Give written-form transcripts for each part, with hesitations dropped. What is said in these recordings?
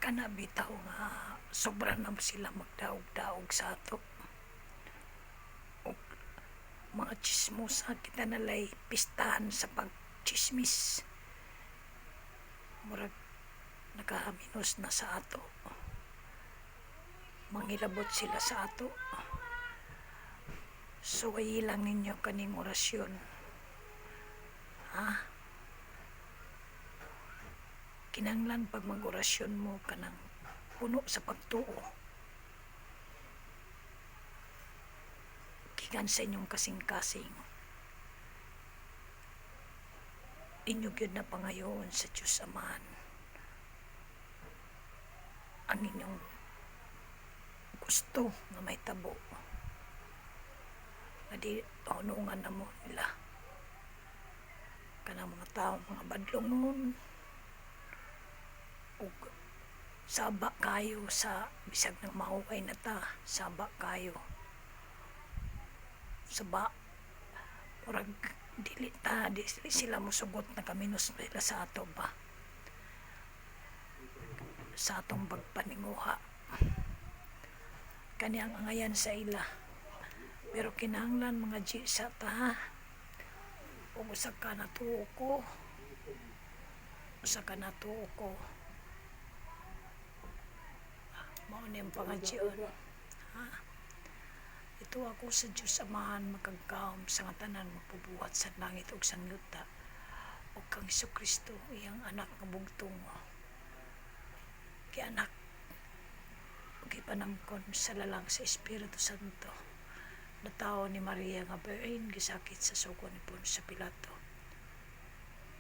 kana bitaw nga sobra na sila magdaog-daog sa ato. Og mga chismosa kita nalay pistahan sa pagchismis. Murag nakahaminos na sa ato. Mangilabot sila sa ato. Suwayi lang ninyo kaning orasyon. Ha? Kinanglan pag mag-orasyon mo kanang puno sa pagtuo. Gikan sa inyong kasing-kasing. Inyo gyud na pangayoon sa Diyos Amahan ang inyong gusto nga may tabo. Nga di hunungan na mo nila. Kanang mga tao, mga badlongon. O saba kayo sa bisag ng mahuway na ta. Saba kayo. Saba. Murag dili sila musugot na kaminos sila sa ato ba. Sa atong pagpaninguha. Kani ang angayan sa ila. Pero kinahanglan mga sa ta. O usa ka natuo ko. Usa ka natuo ko. Mao ni ang pangadyon. Ha? Ito ako sa Diyos Amahan makagkaom sa nga tanan magpubuhat sa langit ug sa yuta. O kang Kristo iyang anak nga bugtong. Kay anak gipanamkon sa lalang sa Espiritu Santo. Natawo ni Maria nga Birhen gisakit sa sugo ni Poncio Pilato.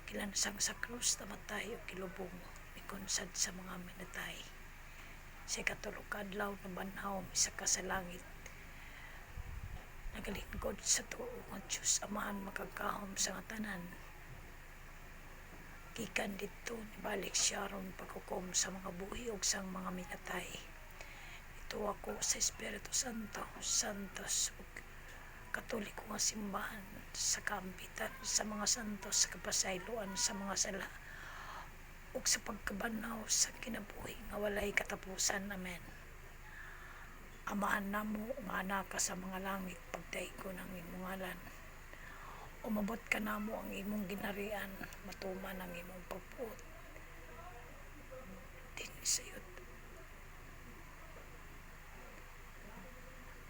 Kilansang sa krus namatay o kilubong ikonsad sa mga minatay. Sa katulog adlaw na banhaw isa ka sa langit. Nagalingkod sa tuo nga Diyos Amahan makagkahom sa nga tanan. Gikan dito nibalik siya ron paghukom sa mga buhi ug sang mga minatay. Ito ako sa Espiritu Santo, santos ug katoliko nga simbahan sa kaambitan sa mga santos sa kapasayloan sa mga sala ug sa pagkabanaw sa kinabuhi nga walay katapusan. Amen. Amahan namo nga anak ka sa mga langit pagdaig ng imong ngalan. Umabot ka namo ang imong ginharian, matuman ang imong pagpuot. Dinhi sayot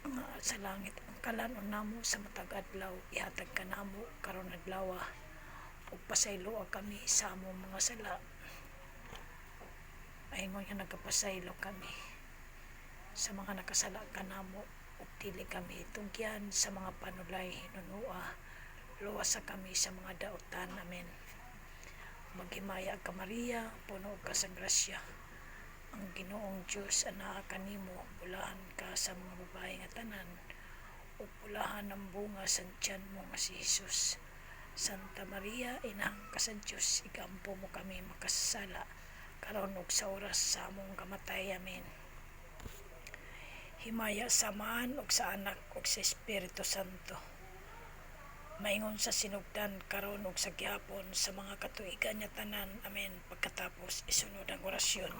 nga sa langit ang kalanon namo sa matag adlaw, ihatag ka namo karon adlaw ug pasayloa kami sa among mga sala. Ayngon nga nagapasaylo kami sa mga nakasala ka namo ug dili kami tungyan sa mga panulay hinunua. Luwas sa kami sa mga daotan. Amen. Maghimaya ka Maria, puno ka sa grasya. Ang Ginoong Diyos anaa kanimo, bulahan ka sa mga babae nga tanan, ug bulahan ang bunga sa tiyan mo nga si Jesus. Santa Maria, inahang ka sa Diyos, igampo mo kami makasala, karon ug sa oras sa among kamatay. Amen. Himaya sa Amahan ug sa Anak ug sa Espiritu Santo. Maingon sa sinugdan karon ug sa gihapon sa mga katuigan niya tanan. Amen. Pagkatapos isunod ang orasyon.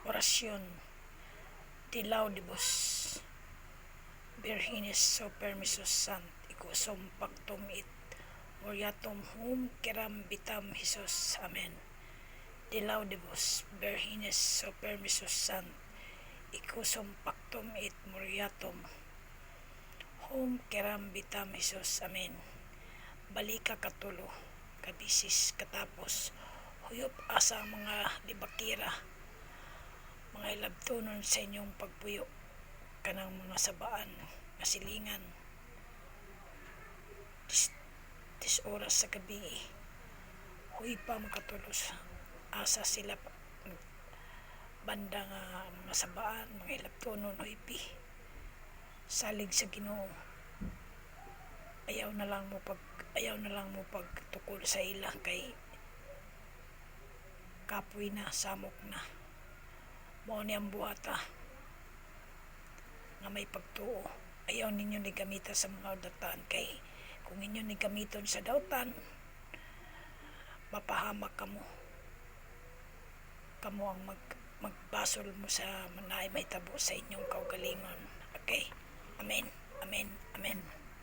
Orasyon. Di laudibus Virginis super missus sant icusum pactum it moriatum hum kiram bitam Jesus. Amen. Di laudibus Virginis super missus sant icusum pactum it moriatum hum kiram bitam Jesus. Amen. Balika katulo kabisis katapos huyop asa mga libakira mga ilabtunon sa inyong pagpuyo kanang mga sabaan nga silingan 10 oras sa gabi. Huy pa makatulos asa sila banda nga mga sabaan mga ilabtunon huy pi salig sa Ginoo. Ayaw na lang mo pagtukol sa ila kay kapoy na, samok na. Mao ni ang buhata nga may pagtuo. Ayaw ninyo ni gamita sa mga datan kay kung inyo ni gamiton sa dautan mapahamak kamo. kamo ang magbasol mo sa naay may tabo sa inyong kaugalingon.